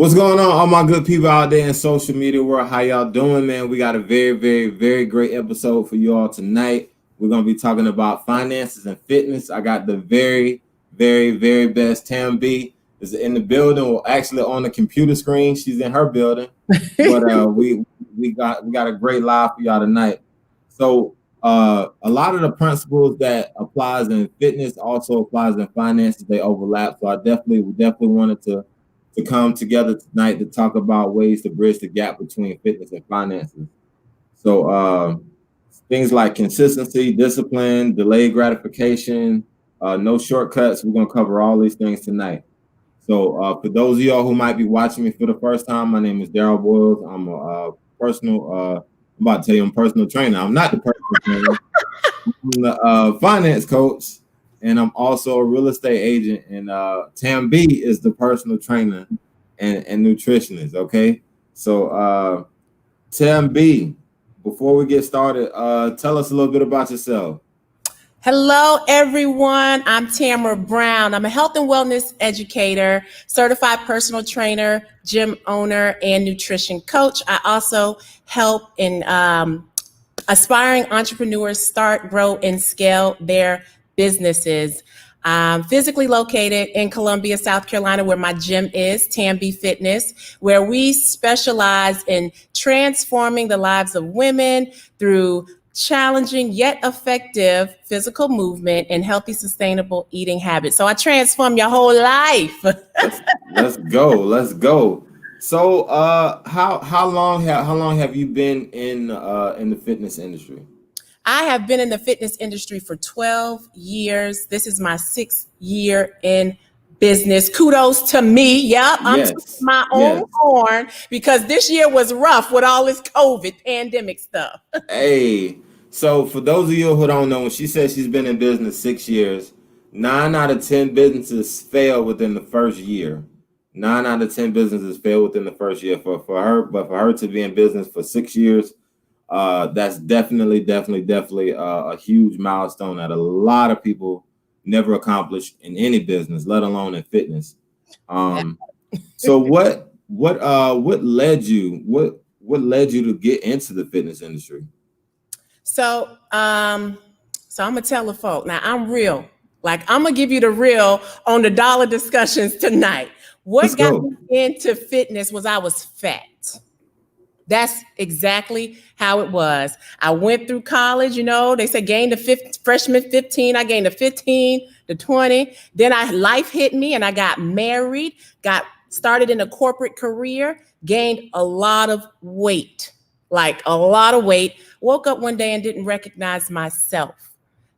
What's going on, all my good people out there in social media world? How y'all doing, man? We got a very, very, very great episode for you all tonight. We're gonna be talking about finances and fitness. I got the very, very, very best Tam B is in the building, or actually on the computer screen. She's in her building, but we got a great live for y'all tonight. So a lot of the principles that applies in fitness also applies in finances. They overlap. So we definitely wanted to come together tonight to talk about ways to bridge the gap between fitness and finances. So things like consistency, discipline, delayed gratification, no shortcuts. We're gonna cover all these things tonight. So for those of y'all who might be watching me for the first time, my name is Daryl Boyles. I'm a personal I'm about to tell you I'm a personal trainer. I'm not the personal trainer. I'm the finance coach, and I'm also a real estate agent. And Tam B is the personal trainer and nutritionist. Okay, so Tam B, before we get started, tell us a little bit about yourself. Hello, everyone. I'm Tamara Brown. I'm a health and wellness educator, certified personal trainer, gym owner, and nutrition coach. I also help in aspiring entrepreneurs start, grow, and scale their businesses. I'm physically located in Columbia, South Carolina, where my gym is, Tam B Fitness, where we specialize in transforming the lives of women through challenging yet effective physical movement and healthy, sustainable eating habits. So I transform your whole life. Let's go. So how long have you been in the fitness industry? I have been in the fitness industry for 12 years. This is my 6th year in business. Kudos to me. Yep, I'm my own horn because this year was rough with all this COVID pandemic stuff. Hey, so for those of you who don't know, when she says she's been in business 6 years, 9 out of 10 businesses fail within the first year. 9 out of 10 businesses fail within the first year for her, but for her to be in business for 6 years, that's definitely a huge milestone that a lot of people never accomplished in any business, let alone in fitness. So what led you to get into the fitness industry? So I'm gonna tell the folk now. I'm real. Like I'm gonna give you the real on the dollar discussions tonight. What got me into fitness was I was fat. That's exactly how it was. I went through college, they say gain to freshman 15. I gained to 15 to 20. Then life hit me and I got married, got started in a corporate career, gained a lot of weight, like a lot of weight. Woke up one day and didn't recognize myself.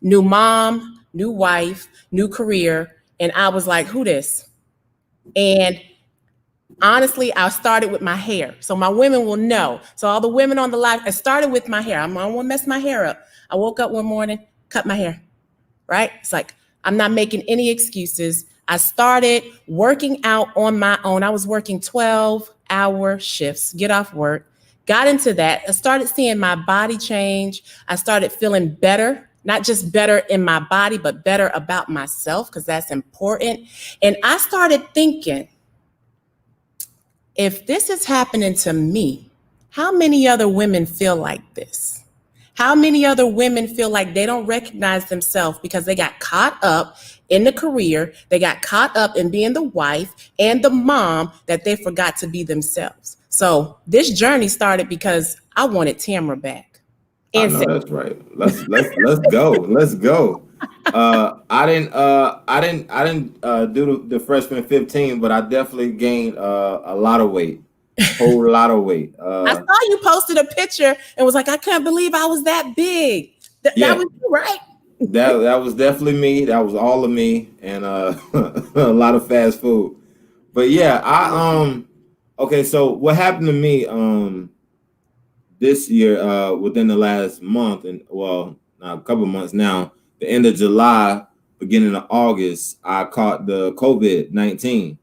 New mom, new wife, new career. And I was like, who this? And honestly, I started with my hair. So my women will know. So all the women on the live, I started with my hair. I don't want to mess my hair up. I woke up one morning, cut my hair, right? It's like, I'm not making any excuses. I started working out on my own. I was working 12-hour shifts, get off work, got into that. I started seeing my body change. I started feeling better, not just better in my body, but better about myself, because that's important. And I started thinking, if this is happening to me, how many other women feel like this? How many other women feel like they don't recognize themselves because they got caught up in the career, they got caught up in being the wife and the mom that they forgot to be themselves? So this journey started because I wanted Tamara back. I know that's right. Let's go. Let's go. I didn't do the freshman 15, but I definitely gained a lot of weight, whole lot of weight. I saw you posted a picture and was like, I can't believe I was that big. That was you, right? That was definitely me. That was all of me, and a lot of fast food. But yeah, okay. So what happened to me this year, within the last month, and a couple of months now, the end of July, beginning of August, I caught the COVID-19.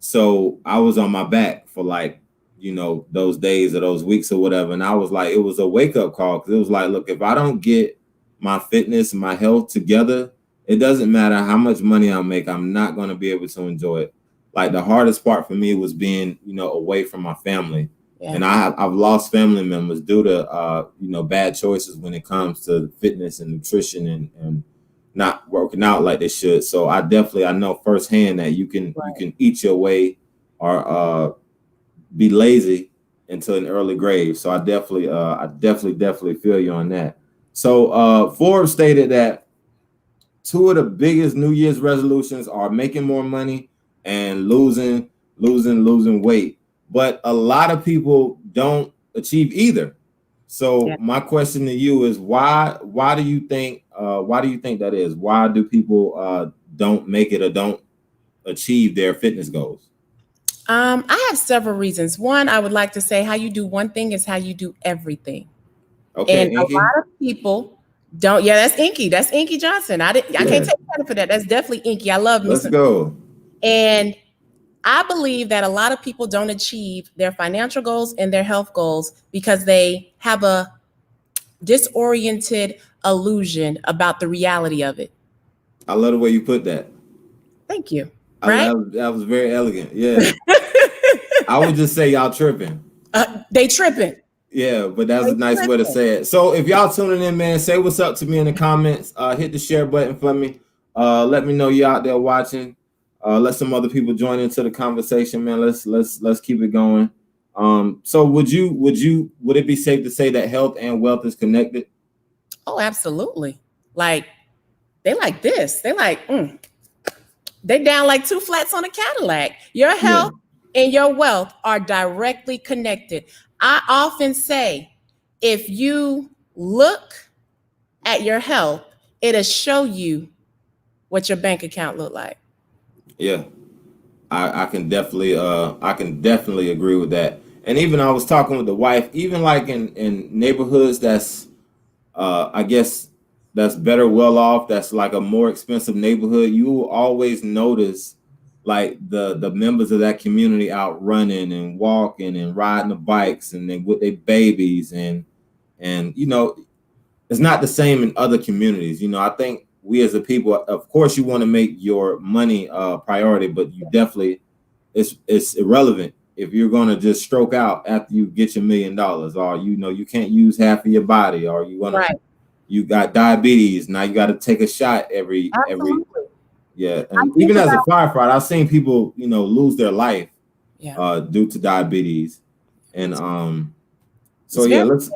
So I was on my back for those days or those weeks or whatever. And I was like, it was a wake up call, because it was like, look, if I don't get my fitness and my health together, it doesn't matter how much money I make, I'm not going to be able to enjoy it. like the hardest part for me was being, away from my family. Yeah. And I've lost family members due to, bad choices when it comes to fitness and nutrition and not working out like they should. So I know firsthand that you can eat your way or be lazy into an early grave. So I definitely feel you on that. So Forbes stated that 2 of the biggest New Year's resolutions are making more money and losing weight. But a lot of people don't achieve either. So my question to you is why do you think that is? Why do people don't make it or don't achieve their fitness goals? I have several reasons. One, I would like to say how you do one thing is how you do everything. Okay, and Inky. A lot of people don't. Yeah, that's Inky. That's Inky Johnson. I can't take credit for that. That's definitely Inky. I love me. Let's go. And I believe that a lot of people don't achieve their financial goals and their health goals because they have a disoriented illusion about the reality of it. I love the way you put that. Thank you. Right? That was very elegant. Yeah. I would just say y'all tripping. They tripping. Yeah, but that's a nice way to say it. So if y'all tuning in, man, say what's up to me in the comments. Hit the share button for me. Let me know you're out there watching. Let some other people join into the conversation, man. Let's keep it going. So would it be safe to say that health and wealth is connected? Oh, absolutely. Like they like this. They like they down like 2 flats on a Cadillac. Your health and your wealth are directly connected. I often say, if you look at your health, it'll show you what your bank account look like. Yeah, I can definitely agree with that. And even I was talking with the wife, even like in neighborhoods that's I guess that's better well off, that's like a more expensive neighborhood, you will always notice like the members of that community out running and walking and riding the bikes and then with their babies and it's not the same in other communities. I think we as a people, of course, you want to make your money a priority, but you definitely it's irrelevant if you're going to just stroke out after you get your $1 million, or you can't use half of your body, or you got diabetes, now you got to take a shot every. Yeah, and even as a firefighter, I've seen people, lose their life due to diabetes, and let's.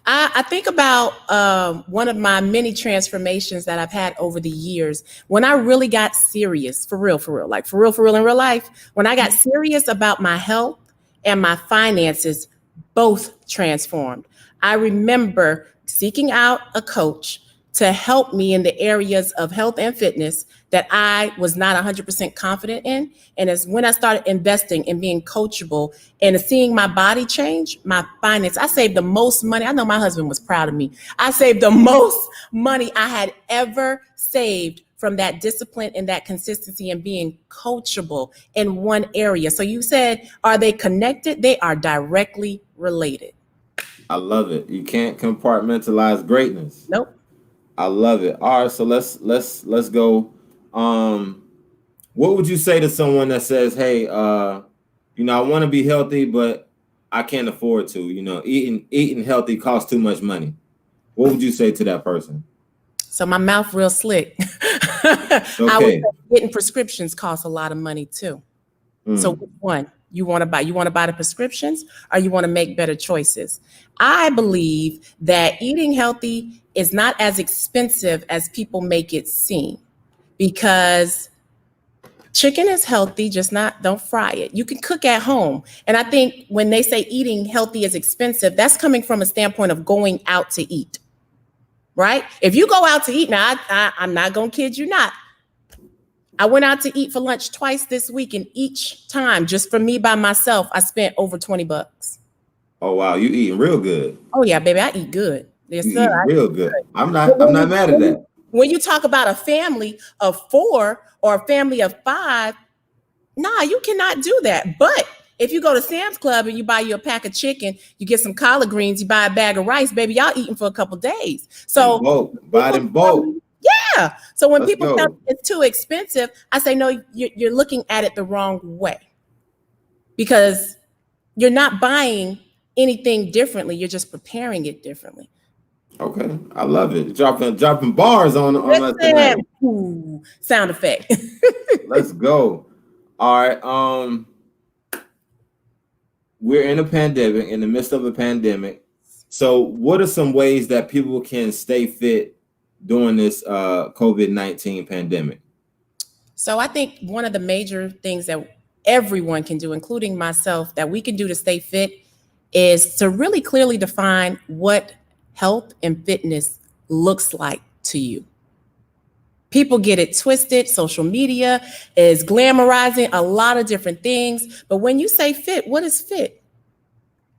I think about one of my many transformations that I've had over the years when I really got serious, for real, like for real in real life. When I got serious about my health and my finances, both transformed. I remember seeking out a coach to help me in the areas of health and fitness that I was not 100% confident in. And it's when I started investing and being coachable and seeing my body change, my finance, I saved the most money. I know my husband was proud of me. I saved the most money I had ever saved from that discipline and that consistency and being coachable in one area. So you said, are they connected? They are directly related. I love it. You can't compartmentalize greatness. Nope. I love it. All right, so let's go. What would you say to someone that says, "Hey, I want to be healthy, but I can't afford to. Eating healthy costs too much money." What would you say to that person? So my mouth real slick. I would say getting prescriptions costs a lot of money too. So which one you want to buy? You want to buy the prescriptions, or you want to make better choices? I believe that eating healthy is not as expensive as people make it seem, because chicken is healthy, just don't fry it. You can cook at home. And I think when they say eating healthy is expensive, that's coming from a standpoint of going out to eat, right? If you go out to eat, now I'm not going to kid you not. I went out to eat for lunch twice this week, and each time, just for me by myself, I spent over $20. Oh wow, you eating real good. Oh yeah, baby, I eat good. Yes, you sir. Real good. I'm not mad at that. When you talk about a family of 4 or a family of 5, nah, you cannot do that. But if you go to Sam's Club and you buy you a pack of chicken, you get some collard greens, you buy a bag of rice, baby, y'all eating for a couple days. So buy it in bulk. Yeah, Yeah. So when Let's people go. tell me it's too expensive, I say, no, you're looking at it the wrong way, because you're not buying anything differently. You're just preparing it differently. Okay, I love it. Dropping bars on us tonight. Ooh, sound effect. Let's go. All right. We're in a pandemic, in the midst of a pandemic. So, what are some ways that people can stay fit during this COVID-19 pandemic? So, I think one of the major things that everyone can do, including myself, that we can do to stay fit is to really clearly define what health and fitness looks like to you. People get it twisted. Social media is glamorizing a lot of different things. But when you say fit, what is fit?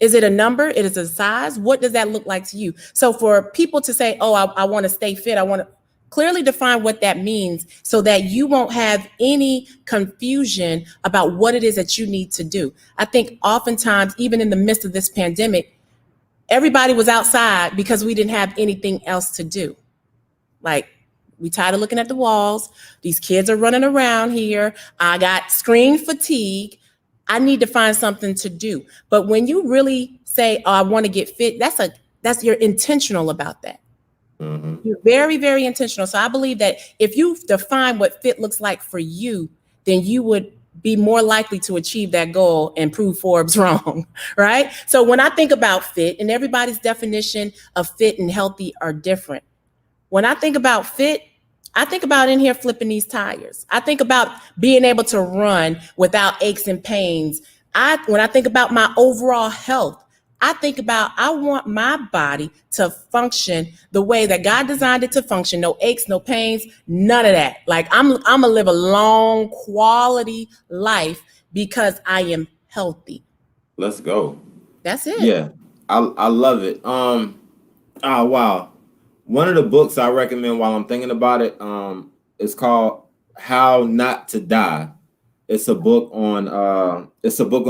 Is it a number? It is a size? What does that look like to you? So for people to say, oh, I want to stay fit, I want to clearly define what that means so that you won't have any confusion about what it is that you need to do. I think oftentimes, even in the midst of this pandemic, everybody was outside because we didn't have anything else to do. Like, we tired of looking at the walls. These kids are running around here. I got screen fatigue. I need to find something to do. But when you really say, oh, I want to get fit, that's you're intentional about that. Mm-hmm. You're very, very intentional. So I believe that if you define what fit looks like for you, then you would be more likely to achieve that goal and prove Forbes wrong, right? So when I think about fit, and everybody's definition of fit and healthy are different. When I think about fit, I think about in here flipping these tires. I think about being able to run without aches and pains. When I think about my overall health, I think about I want my body to function the way that God designed it to function. No aches, no pains, none of that. Like I'm gonna live a long quality life because I am healthy. Let's go. That's it. Yeah, I love it. Oh wow. One of the books I recommend while I'm thinking about it, is called How Not to Die. It's a book on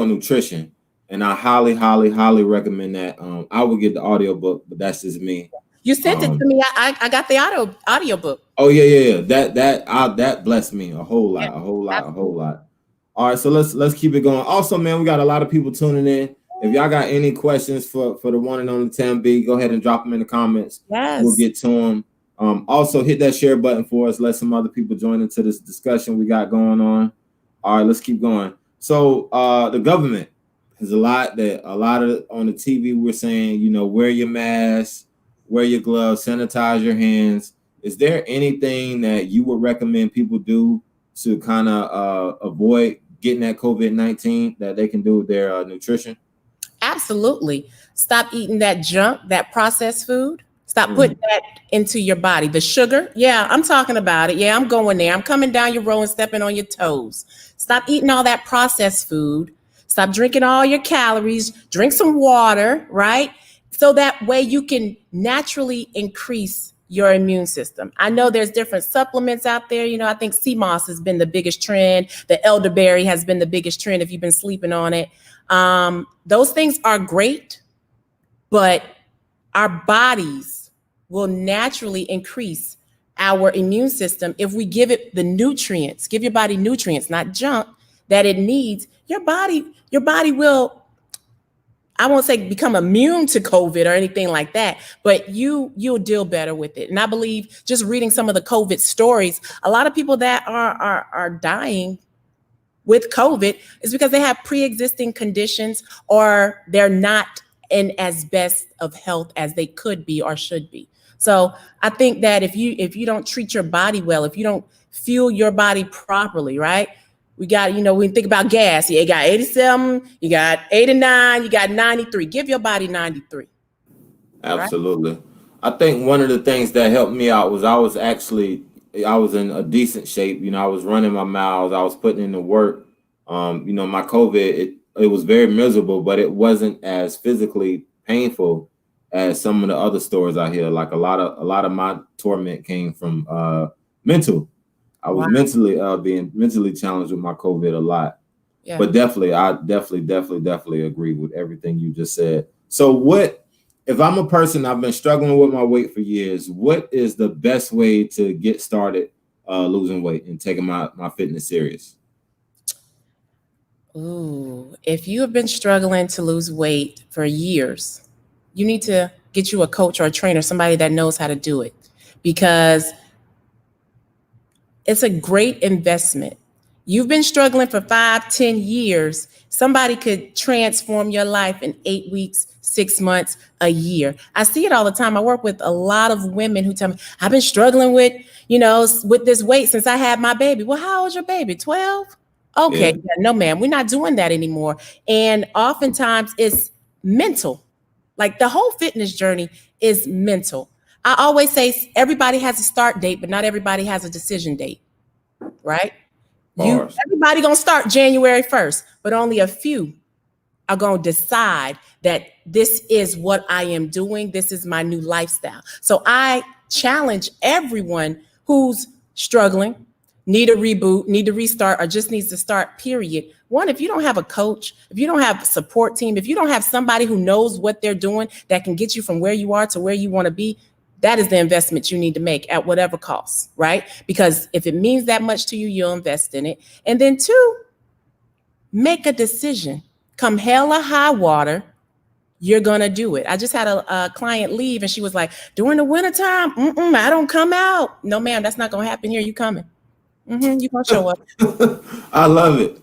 nutrition, and I highly, highly, highly recommend that. I would get the audio book, but that's just me. You sent it to me. I got the audio book. Oh yeah. That blessed me a whole lot, a whole lot. All right, so let's keep it going. Also, man, we got a lot of people tuning in. If y'all got any questions for the one and only Tam B, go ahead and drop them in the comments. Yes. We'll get to them. Also, hit that share button for us. Let some other people join into this discussion we got going on. All right, let's keep going. So the government has a lot of on the TV we're saying, wear your mask, wear your gloves, sanitize your hands. Is there anything that you would recommend people do to kind of avoid getting that COVID-19 that they can do with their nutrition? Absolutely. Stop eating that junk, that processed food. Stop putting that into your body. The sugar. Yeah, I'm talking about it. Yeah, I'm going there. I'm coming down your row and stepping on your toes. Stop eating all that processed food. Stop drinking all your calories. Drink some water, right? So that way you can naturally increase your immune system. I know there's different supplements out there. I think sea moss has been the biggest trend. The elderberry has been the biggest trend if you've been sleeping on it. Those things are great, but our bodies will naturally increase our immune system if we give it the nutrients. Give your body nutrients, not junk, that it needs. Your body will, I won't say become immune to COVID or anything like that, but you'll deal better with it. And I believe just reading some of the COVID stories, a lot of people that are dying with COVID is because they have pre-existing conditions or they're not in as best of health as they could be or should be. So I think that if you don't treat your body well, if you don't fuel your body properly, right? We got, we think about gas. You got 87, you got 89, you got 93. Give your body 93. Absolutely. Right? I think one of the things that helped me out was I was in a decent shape. I was running my miles. I was putting in the work. My COVID, it was very miserable, but it wasn't as physically painful as some of the other stories I hear. Like a lot of my torment came from mental. I was being mentally challenged with my COVID a lot. Yeah. But I definitely agree with everything you just said. So if I'm a person, I've been struggling with my weight for years, what is the best way to get started losing weight and taking my fitness serious? Ooh, if you have been struggling to lose weight for years, you need to get you a coach or a trainer, somebody that knows how to do it, because it's a great investment. You've been struggling for 5, 10 years. Somebody could transform your life in 8 weeks, 6 months, a year. I see it all the time. I work with a lot of women who tell me, I've been struggling with, with this weight since I had my baby. Well, how old's your baby? 12? Okay. Yeah, no, ma'am, we're not doing that anymore. And oftentimes it's mental. Like the whole fitness journey is mental. I always say everybody has a start date, but not everybody has a decision date, right? Everybody gonna start January 1st, but only a few are gonna decide that this is what I am doing. This is my new lifestyle. So I challenge everyone who's struggling, need a reboot, need to restart, or just needs to start, period. One, if you don't have a coach, if you don't have a support team, if you don't have somebody who knows what they're doing that can get you from where you are to where you want to be, that is the investment you need to make at whatever cost, right? Because if it means that much to you, you'll invest in it. And then 2, make a decision. Come hell or high water, you're going to do it. I just had a client leave and she was like, during the wintertime, I don't come out. No, ma'am, that's not going to happen here. You coming. You're going to show up. I love it.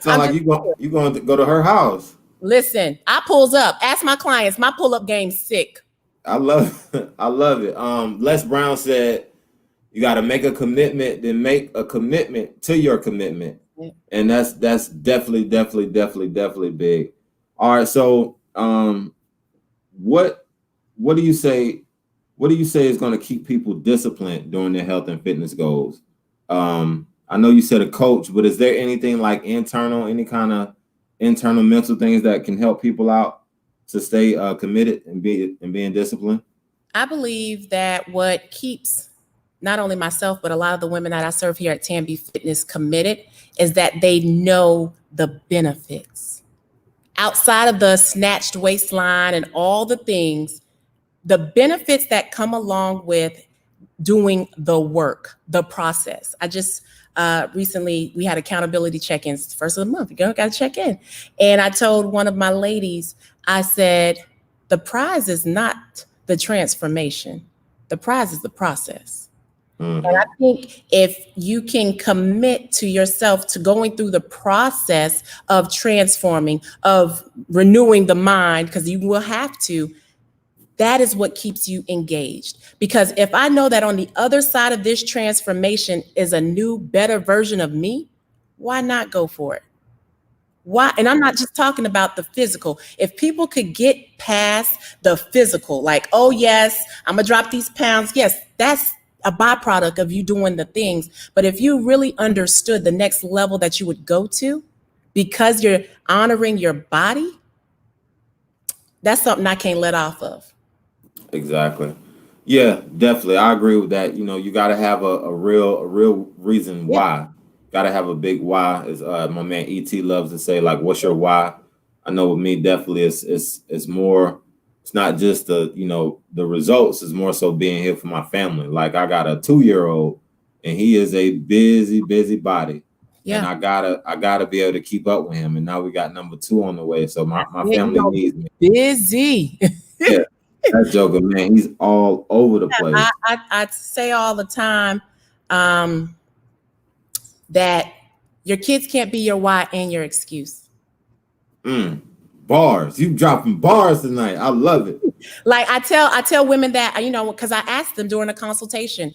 Sound like you're going to go to her house. Listen, I pulls up. Ask my clients. My pull-up game's sick. I love it. Les Brown said, you got to make a commitment, then make a commitment to your commitment. Yeah. And that's definitely big. All right. So, what do you say is going to keep people disciplined during their health and fitness goals? I know you said a coach, but is there anything like any kind of internal mental things that can help people out to stay committed and being disciplined? I believe that what keeps not only myself, but a lot of the women that I serve here at Tanby Fitness committed is that they know the benefits. Outside of the snatched waistline and all the things, the benefits that come along with doing the work, the process. I just recently, we had accountability check-ins, first of the month. You got to check in. And I told one of my ladies, I said, the prize is not the transformation. The prize is the process. Mm-hmm. And I think if you can commit to yourself to going through the process of transforming, of renewing the mind, because you will have to, that is what keeps you engaged. Because if I know that on the other side of this transformation is a new, better version of me, why not go for it? Why? And I'm not just talking about the physical. If people could get past the physical, like, oh, yes, I'm going to drop these pounds. Yes, that's a byproduct of you doing the things. But if you really understood the next level that you would go to because you're honoring your body, that's something I can't let off of. Exactly. Yeah, definitely. I agree with that. You got to have a real reason why. Got to have a big why, as my man ET loves to say, like, what's your why? I know with me, definitely it's more, it's not just the results, it's more so being here for my family. Like, I got a 2-year-old and he is a busy body. Yeah. And I gotta be able to keep up with him. And now we got number 2 on the way. So my family needs me. Busy. Yeah. That joker, man, he's all over the place. I say all the time, that your kids can't be your why and your excuse. Bars. You dropping bars tonight. I love it. Like I tell women that, because I asked them during a consultation,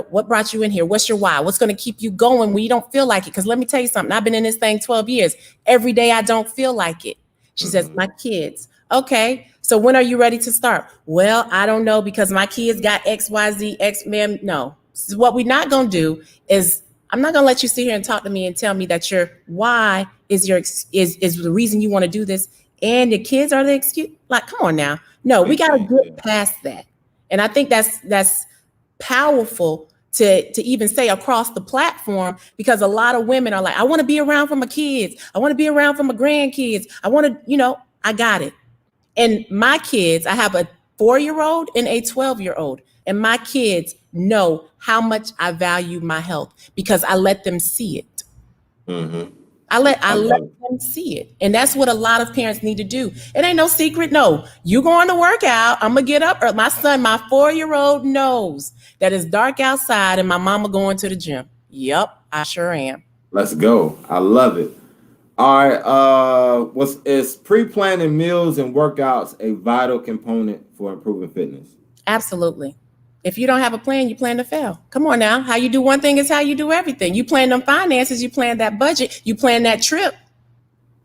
what brought you in here? What's your why? What's going to keep you going when you don't feel like it? Because let me tell you something. I've been in this thing 12 years. Every day I don't feel like it. She says, my kids. Okay. So when are you ready to start? Well, I don't know, because my kids got XYZ, X, ma'am. No. So what we're not going to do is, I'm not going to let you sit here and talk to me and tell me that your why is the reason you want to do this, and your kids are the excuse. Like, come on now. No, we got to get past that. And I think that's powerful to even say across the platform, because a lot of women are like, I want to be around for my kids. I want to be around for my grandkids. I want to, I got it. And my kids, I have a 4-year-old and a 12-year-old, and my kids know how much I value my health because I let them see it. Mm-hmm. I let them see it. And that's what a lot of parents need to do. It ain't no secret. No, you going to work out. I'm going to get up. My son, my 4-year-old knows that it's dark outside and my mama going to the gym. Yep, I sure am. Let's go. I love it. All right. Is pre-planning meals and workouts a vital component for improving fitness? Absolutely. If you don't have a plan, you plan to fail. Come on now. How you do one thing is how you do everything. You plan them finances, you plan that budget, you plan that trip.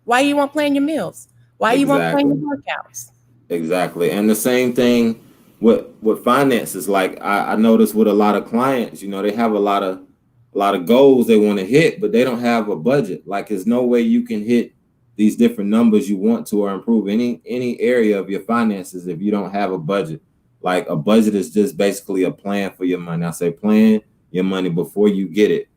Why you won't plan your meals? Why you won't plan your workouts? Exactly. And the same thing with finances. Like I notice with a lot of clients, they have a lot of goals they want to hit, but they don't have a budget. Like there's no way you can hit these different numbers you want to or improve any area of your finances if you don't have a budget. Like a budget is just basically a plan for your money. I say plan your money before you get it.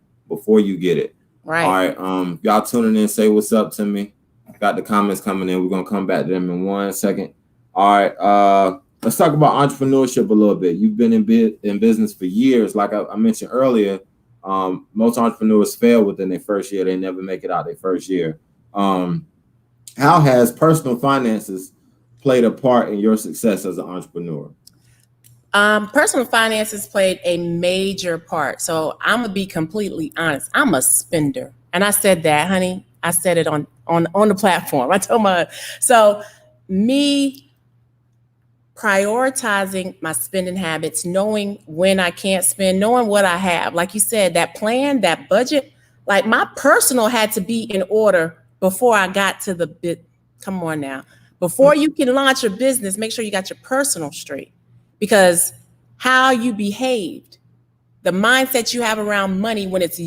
Right. All right. Y'all tuning in, say what's up to me. Got the comments coming in. We're gonna come back to them in 1 second. All right. Let's talk about entrepreneurship a little bit. You've been in business for years. Like I mentioned earlier, most entrepreneurs fail within their first year. They never make it out their first year. How has personal finances played a part in your success as an entrepreneur? Personal finances played a major part. So I'm gonna be completely honest. I'm a spender, and I said that, honey. I said it on the platform. I told me prioritizing my spending habits, knowing when I can't spend, knowing what I have. Like you said, that plan, that budget. Like my personal had to be in order before I got to the bit. Come on now. Before you can launch your business, make sure you got your personal straight. Because how you behaved, the mindset you have around money when it's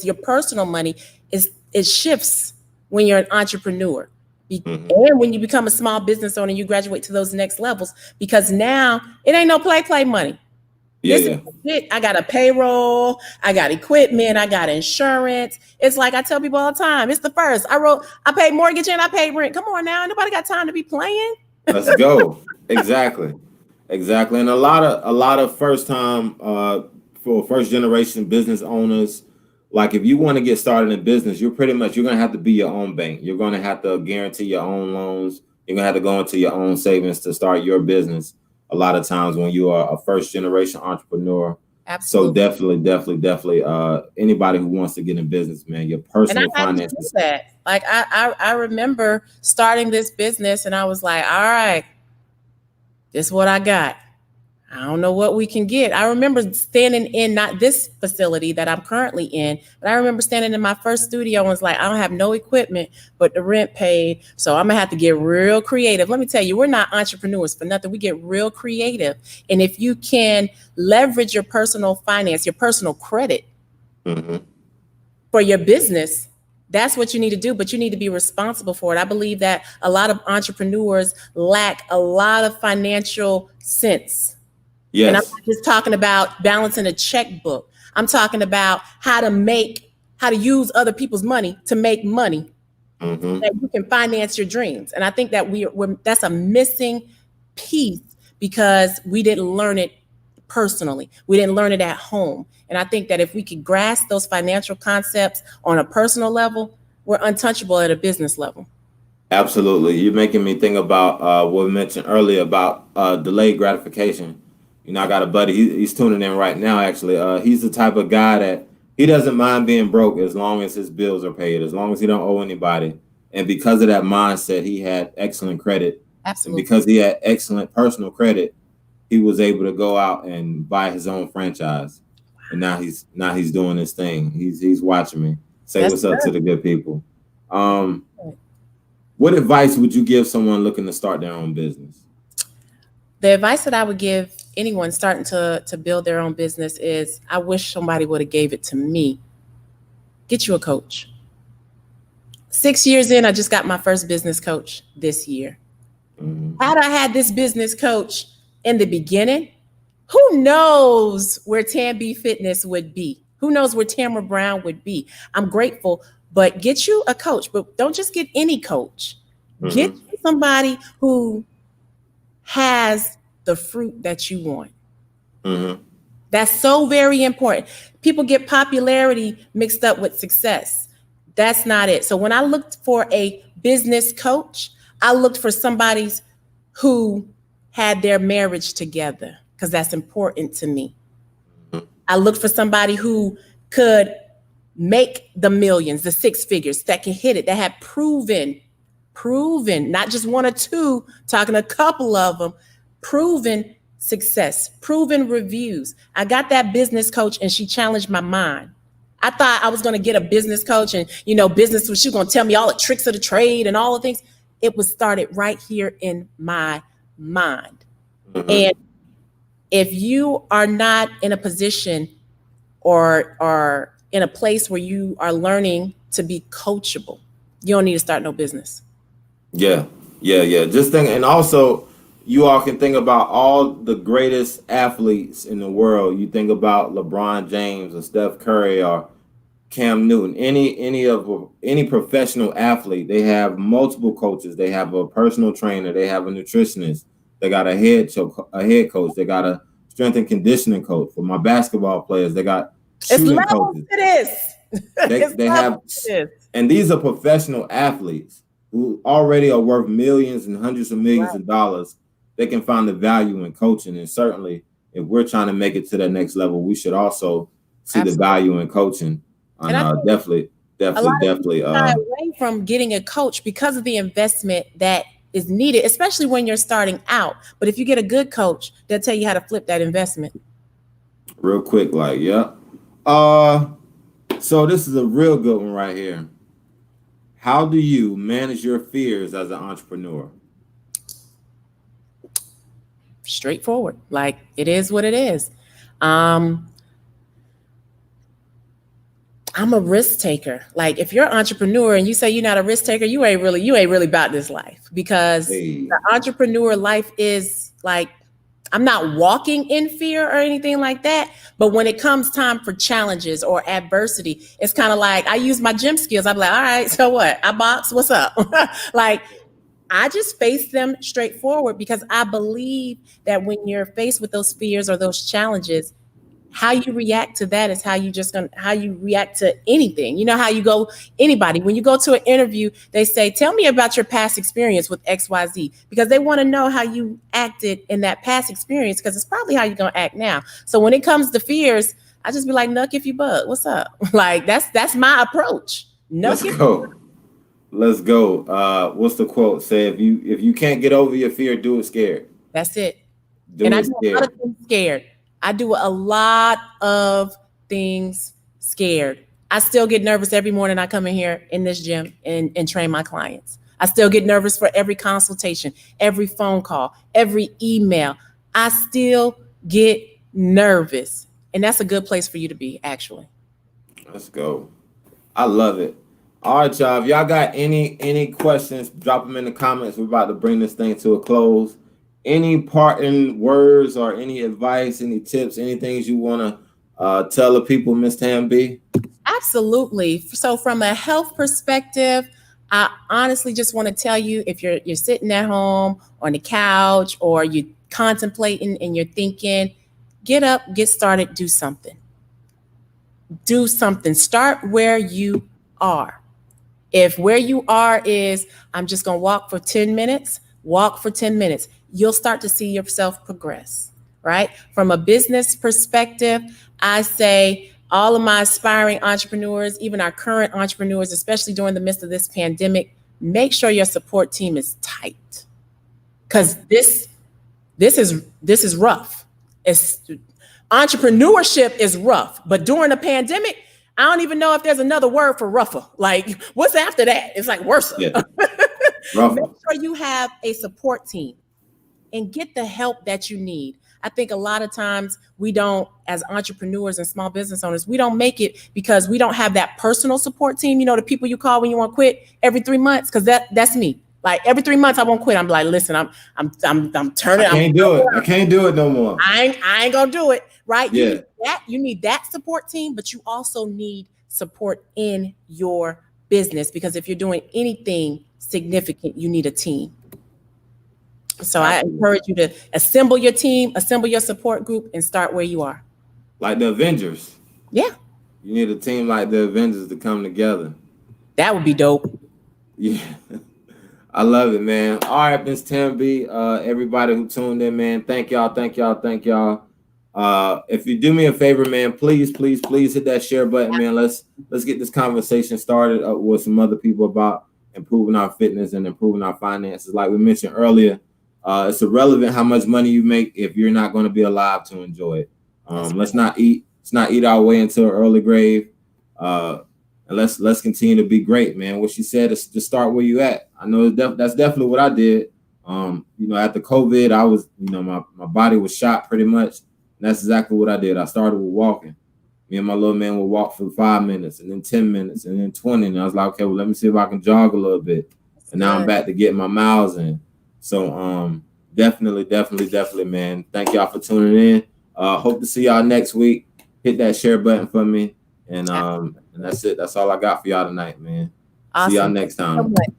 your personal money it shifts when you're an entrepreneur. And when you become a small business owner, you graduate to those next levels because now it ain't no play money. I got a payroll, I got equipment, I got insurance. It's like I tell people all the time, it's the first. I paid mortgage and I paid rent. Come on now, nobody got time to be playing. Let's go. Exactly. And a lot of first generation business owners, like if you want to get started in business, you're going to have to be your own bank. You're going to have to guarantee your own loans. You're going to have to go into your own savings to start your business. A lot of times when you are a first generation entrepreneur. Absolutely. So definitely anybody who wants to get in business, man, your personal finances. Like I remember starting this business and I was like, all right, this is what I got. I don't know what we can get. I remember standing in not this facility that I'm currently in, but I remember standing in my first studio and was like, I don't have no equipment, but the rent paid. So I'm gonna have to get real creative. Let me tell you, we're not entrepreneurs for nothing. We get real creative. And if you can leverage your personal finance, your personal credit for your business, that's what you need to do, but you need to be responsible for it. I believe that a lot of entrepreneurs lack a lot of financial sense. Yes. And I'm not just talking about balancing a checkbook. I'm talking about how to use other people's money to make money that you can finance your dreams. And I think that that's a missing piece because we didn't learn it personally. We didn't learn it at home. And I think that if we could grasp those financial concepts on a personal level, we're untouchable at a business level. Absolutely. You're making me think about what we mentioned earlier about delayed gratification. I got a buddy, he's tuning in right now, actually. He's the type of guy that he doesn't mind being broke as long as his bills are paid, as long as he don't owe anybody. And because of that mindset, he had excellent credit. Absolutely. And because he had excellent personal credit, he was able to go out and buy his own franchise. And now he's doing his thing. He's watching me. Say what's up to the good people. What advice would you give someone looking to start their own business? The advice that I would give anyone starting to build their own business is, I wish somebody would have gave it to me. Get you a coach. 6 years in, I just got my first business coach this year. Had I had this business coach in the beginning, who knows where Tam-B Fitness would be? Who knows where Tamara Brown would be? I'm grateful, but get you a coach, but don't just get any coach. Get somebody who has the fruit that you want. Mm-hmm. That's so very important. People get popularity mixed up with success. That's not it. So when I looked for a business coach, I looked for somebody who had their marriage together because that's important to me. I looked for somebody who could make the millions, the six figures, that can hit it, that had proven, not just one or two, talking a couple of them, proven success, proven reviews. I got that business coach and she challenged my mind. I thought I was going to get a business coach and, business, she was going to tell me all the tricks of the trade and all the things. It was started right here in my mind. Mm-hmm. And if you are not in a position or in a place where you are learning to be coachable, you don't need to start no business. Yeah. Just think, and also you all can think about all the greatest athletes in the world. You think about LeBron James or Steph Curry or Cam Newton, any professional athlete, they have multiple coaches. They have a personal trainer. They have a nutritionist. They got a head coach. They got a strength and conditioning coach. For my basketball players, they got shooting coaches. It is. They have, and these are professional athletes who already are worth millions and hundreds of millions of dollars. They can find the value in coaching, and certainly, if we're trying to make it to that next level, we should also see the value in coaching. And definitely. Away from getting a coach because of the investment that is needed, especially when you're starting out. But if you get a good coach, they'll tell you how to flip that investment. Real quick, yeah. So this is a real good one right here. How do you manage your fears as an entrepreneur? Straightforward. It is what it is. I'm a risk taker. If you're an entrepreneur and you say you're not a risk taker, you ain't really about this life, because the entrepreneur life is I'm not walking in fear or anything like that. But when it comes time for challenges or adversity, it's kind of I use my gym skills. I'm like, all right, so what? I box, what's up? I just face them straightforward, because I believe that when you're faced with those fears or those challenges, how you react to that is how you react to anything. How you go, anybody, when you go to an interview, they say, tell me about your past experience with XYZ, because they want to know how you acted in that past experience, because it's probably how you're going to act now. So when it comes to fears, I just be like, nuck if you bug, what's up? That's my approach. Let's go. What's the quote? Say, if you can't get over your fear, do it scared. That's it. I do a lot of things scared. I do a lot of things scared. I still get nervous every morning I come in here in this gym and train my clients. I still get nervous for every consultation, every phone call, every email. I still get nervous. And that's a good place for you to be, actually. Let's go. I love it. All right, y'all. If y'all got any questions, drop them in the comments. We're about to bring this thing to a close. Any parting words or any advice, any tips, any things you want to tell the people, Ms. Tam B? Absolutely. So from a health perspective, I honestly just want to tell you, if you're sitting at home on the couch or you're contemplating and you're thinking, get up, get started, do something. Do something. Start where you are. If where you are is, I'm just going to walk for 10 minutes, walk for 10 minutes. You'll start to see yourself progress, right? From a business perspective, I say all of my aspiring entrepreneurs, even our current entrepreneurs, especially during the midst of this pandemic, make sure your support team is tight, because this is rough. Entrepreneurship is rough, but during a pandemic, I don't even know if there's another word for rougher. What's after that? It's worse. Yeah. Make sure you have a support team and get the help that you need. I think a lot of times we don't, as entrepreneurs and small business owners, we don't make it because we don't have that personal support team. The people you call when you want to quit every 3 months, because that's me. Every 3 months I won't quit. I'm like, listen, I'm turning. I can't do it no more. I ain't gonna do it. Right? Yeah. You need that support team, but you also need support in your business, because if you're doing anything significant, you need a team. So I encourage you to assemble your team, assemble your support group, and start where you are. Like the Avengers. Yeah. You need a team like the Avengers to come together. That would be dope. Yeah. I love it, man. All right, Miss Tam B. Everybody who tuned in, man. Thank y'all. If you do me a favor, man, please hit that share button, man. Let's get this conversation started with some other people about improving our fitness and improving our finances. Like we mentioned earlier, it's irrelevant how much money you make if you're not going to be alive to enjoy it. Let's not eat our way into an early grave. And let's continue to be great, man. What she said is to start where you at. I know that's definitely what I did. After COVID, I was, my body was shot pretty much. And that's exactly what I did. I started with walking. Me and my little man would walk for 5 minutes and then 10 minutes and then 20. And I was like, okay, well, let me see if I can jog a little bit. And now I'm back to getting my miles in. So definitely, man. Thank y'all for tuning in. Hope to see y'all next week. Hit that share button for me. And that's it. That's all I got for y'all tonight, man. Awesome. See y'all next time.